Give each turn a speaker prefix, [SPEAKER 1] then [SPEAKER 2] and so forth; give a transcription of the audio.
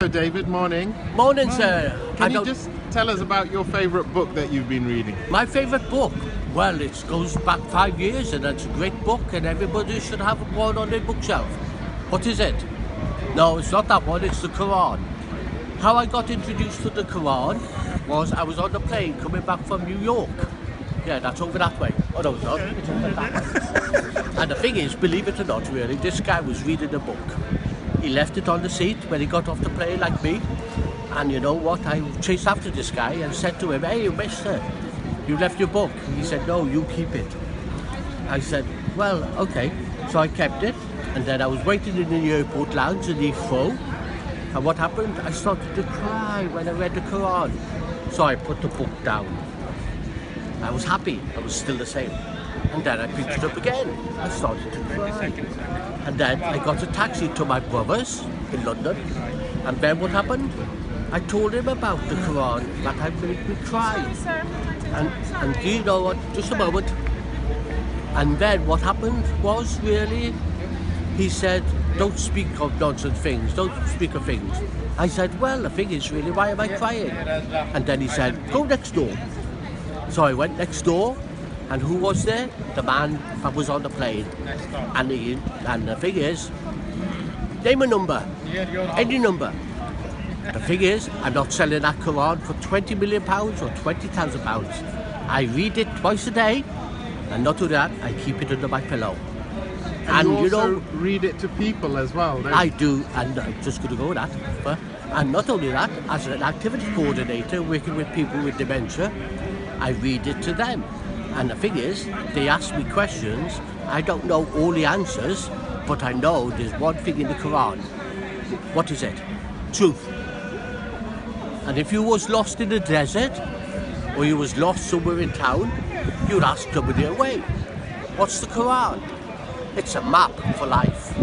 [SPEAKER 1] Dr. David, morning.
[SPEAKER 2] Morning, sir.
[SPEAKER 1] Can you just tell us about your favourite book that you've been reading?
[SPEAKER 2] My favourite book? Well, it goes back 5 years and it's a great book and everybody should have one on their bookshelf. What is it? No, it's not that one, it's the Quran. How I got introduced to the Quran was I was on the plane coming back from New York. Yeah, that's over that way. Oh no, it's not. It's over that way. And the thing is, believe it or not, really, this guy was reading a book. He left it on the seat when he got off the plane, like me. And you know what? I chased after this guy and said to him, "Hey, mister, you left your book." He said, "No, you keep it." I said, "Well, okay." So I kept it. And then I was waiting in the airport lounge in Heathrow. And what happened? I started to cry when I read the Quran. So I put the book down. I was happy. I was still the same. And then I picked it up again. I started to cry. And then I got a taxi to my brother's in London. And then what happened? I told him about the Quran, that had made me cry. And do you know what? Just a moment. And then what happened was really, he said, "Don't speak of nonsense things, don't speak of things." I said, "Well, the thing is really, why am I crying?" And then he said, "Go next door." So I went next door, and who was there? The man that was on the plane. And the thing is, name a number, any number. The thing is, I'm not selling that Quran for £20 million or £20,000. I read it twice a day, and not only that, I keep it under my pillow.
[SPEAKER 1] And you also read it to people as well, don't you?
[SPEAKER 2] I do, and I'm just going to go with that. And not only that, as an activity coordinator working with people with dementia, I read it to them. And the thing is, they ask me questions, I don't know all the answers, but I know there's one thing in the Quran. What is it? Truth. And if you was lost in the desert, or you was lost somewhere in town, you'd ask somebody away. What's the Quran? It's a map for life.